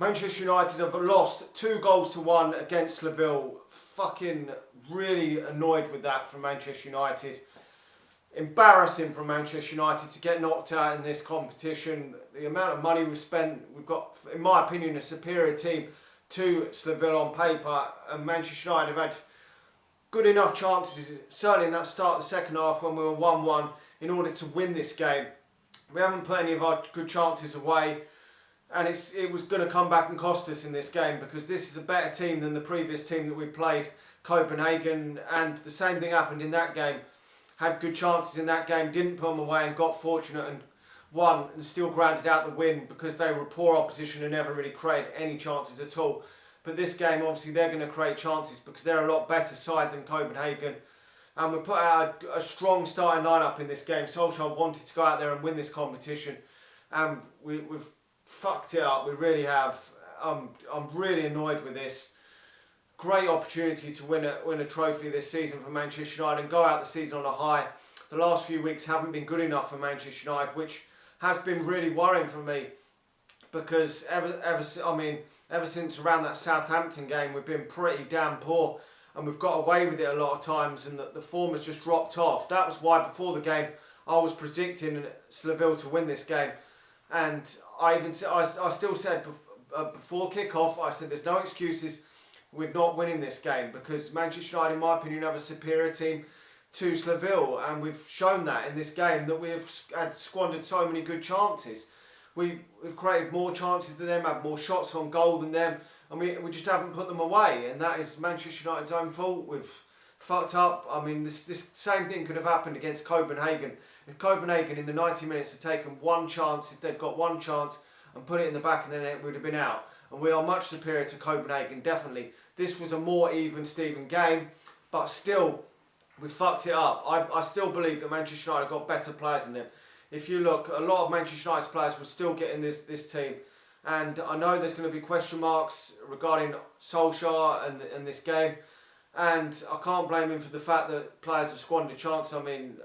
Manchester United have lost 2-1 against Sevilla. Fucking really annoyed with that from Manchester United. Embarrassing from Manchester United to get knocked out in this competition. The amount of money we've spent, we've got, in my opinion, a superior team to Sevilla on paper. And Manchester United have had good enough chances, certainly in that start of the second half when we were 1-1, in order to win this game. We haven't put any of our good chances away. And it was going to come back and cost us in this game, because this is a better team than the previous team that we played, Copenhagen. And the same thing happened in that game. Had good chances in that game, didn't put them away, and got fortunate and won and still grounded out the win because they were poor opposition and never really created any chances at all. But this game, obviously, they're going to create chances because they're a lot better side than Copenhagen. And we put out a strong starting lineup in this game. Solskjaer wanted to go out there and win this competition, and we've fucked it up. We really have. I'm really annoyed with this. Great opportunity to win a trophy this season for Manchester United and go out the season on a high. The last few weeks haven't been good enough for Manchester United, which has been really worrying for me, because ever since around that Southampton game, we've been pretty damn poor, and we've got away with it a lot of times, and the form has just dropped off. That was why before the game I was predicting Sevilla to win this game. And I still said before kick-off, I said there's no excuses with not winning this game, because Manchester United, in my opinion, have a superior team to Sevilla, and we've shown that in this game, that we have squandered so many good chances. We've created more chances than them, had more shots on goal than them, and we just haven't put them away, and that is Manchester United's own fault. We've fucked up. I mean, this same thing could have happened against Copenhagen. If Copenhagen in the 90 minutes had taken one chance, if they'd got one chance and put it in the back of the net, we would have been out. And we are much superior to Copenhagen, definitely. This was a more even-steven game, but still, we fucked it up. I still believe that Manchester United got better players than them. If you look, a lot of Manchester United's players will still get in this team. And I know there's going to be question marks regarding Solskjaer and this game. And I can't blame him for the fact that players have squandered chances. I mean,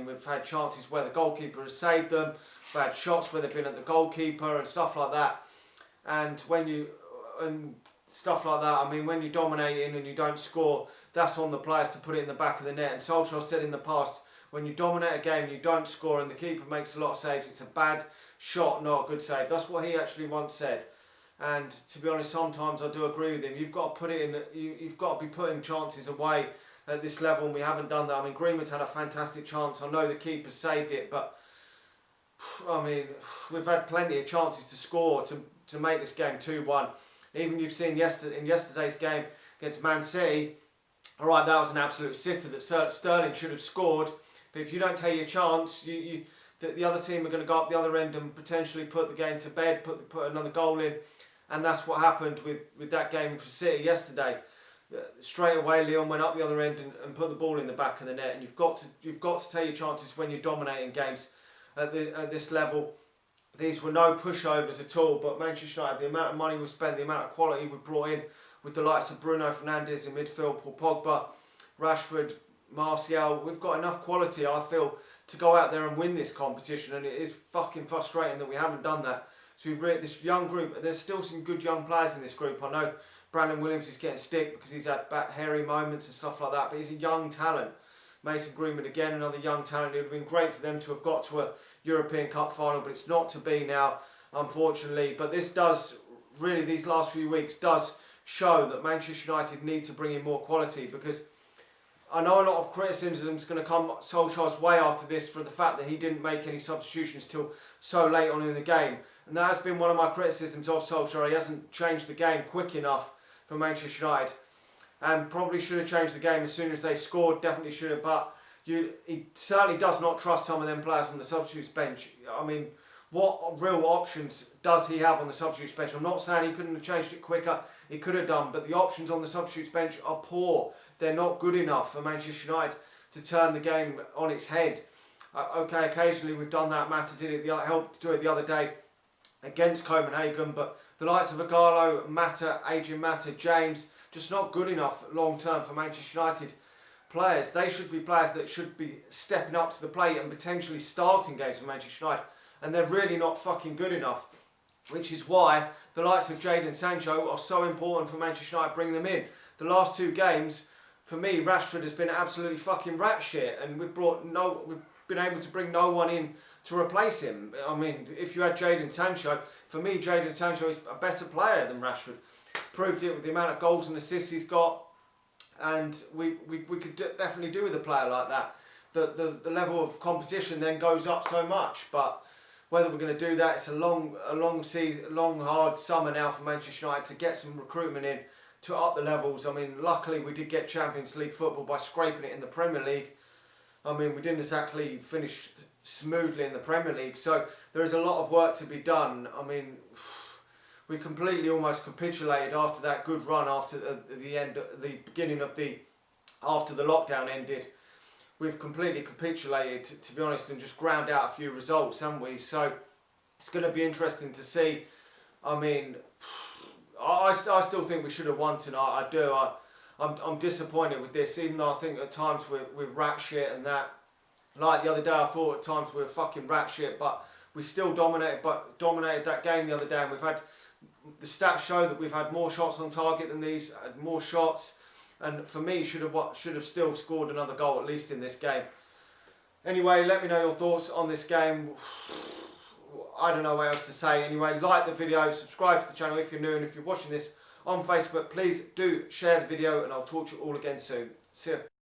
we've had chances where the goalkeeper has saved them. We've had shots where they've been at the goalkeeper and stuff like that. And when you dominate and you don't score, that's on the players to put it in the back of the net. And Solskjaer said in the past, when you dominate a game, you don't score, and the keeper makes a lot of saves, it's a bad shot, not a good save. That's what he actually once said. And to be honest, sometimes I do agree with him. You've got to put it in. You've got to be putting chances away at this level, and we haven't done that. I mean, Greenwood's had a fantastic chance. I know the keeper saved it, but I mean, we've had plenty of chances to score to make this game 2-1. Even you've seen in yesterday's game against Man City. All right, that was an absolute sitter that Sterling should have scored. But if you don't take your chance, the other team are going to go up the other end and potentially put the game to bed, put another goal in. And that's what happened with that game for City yesterday. Straight away, Leon went up the other end and put the ball in the back of the net. And you've got to take your chances when you're dominating games at this level. These were no pushovers at all. But Manchester United, the amount of money we spent, the amount of quality we brought in, with the likes of Bruno Fernandes in midfield, Paul Pogba, Rashford, Martial, we've got enough quality, I feel, to go out there and win this competition. And it is fucking frustrating that we haven't done that. So this young group, there's still some good young players in this group. I know Brandon Williams is getting stick because he's had hairy moments and stuff like that, but he's a young talent. Mason Greenwood, again, another young talent. It would have been great for them to have got to a European Cup final, but it's not to be now, unfortunately. But this does, really, these last few weeks does show that Manchester United need to bring in more quality, because I know a lot of criticism is going to come Solskjaer's way after this for the fact that he didn't make any substitutions till so late on in the game. And that has been one of my criticisms of Solskjaer. He hasn't changed the game quick enough for Manchester United. And probably should have changed the game as soon as they scored. Definitely should have. But he certainly does not trust some of them players on the substitutes bench. I mean, what real options does he have on the substitutes bench? I'm not saying he couldn't have changed it quicker. He could have done. But the options on the substitutes bench are poor. They're not good enough for Manchester United to turn the game on its head. Okay, occasionally we've done that. Mata helped do it the other day against Copenhagen, but the likes of Agallo, Mata, Adrian Mata, James, just not good enough long term for Manchester United players. They should be players that should be stepping up to the plate and potentially starting games for Manchester United, and they're really not fucking good enough, which is why the likes of Jadon Sancho are so important for Manchester United, bringing them in. The last 2 games, for me, Rashford has been absolutely fucking rat shit, and we've been able to bring no one in to replace him. I mean, if you had Jadon Sancho, for me, Jadon Sancho is a better player than Rashford. Proved it with the amount of goals and assists he's got, and we could definitely do with a player like that. The level of competition then goes up so much, but whether we're going to do that, it's a long season, hard summer now for Manchester United to get some recruitment in to up the levels. I mean, luckily we did get Champions League football by scraping it in the Premier League. I mean, we didn't exactly finish smoothly in the Premier League, so there is a lot of work to be done. I mean, we completely almost capitulated after that good run after after the lockdown ended. We've completely capitulated, to be honest, and just ground out a few results, haven't we? So it's going to be interesting to see. I mean, I still think we should have won tonight. I do. I'm disappointed with this, even though I think at times we're rat shit and that. Like the other day, I thought at times we were fucking rat shit, but we still dominated that game the other day. And we've had, the stats show that we've had more shots on target than these, had more shots. And for me, should have still scored another goal at least in this game. Anyway, let me know your thoughts on this game. I don't know what else to say. Anyway, like the video, subscribe to the channel if you're new, and if you're watching this on Facebook, please do share the video, and I'll talk to you all again soon. See ya.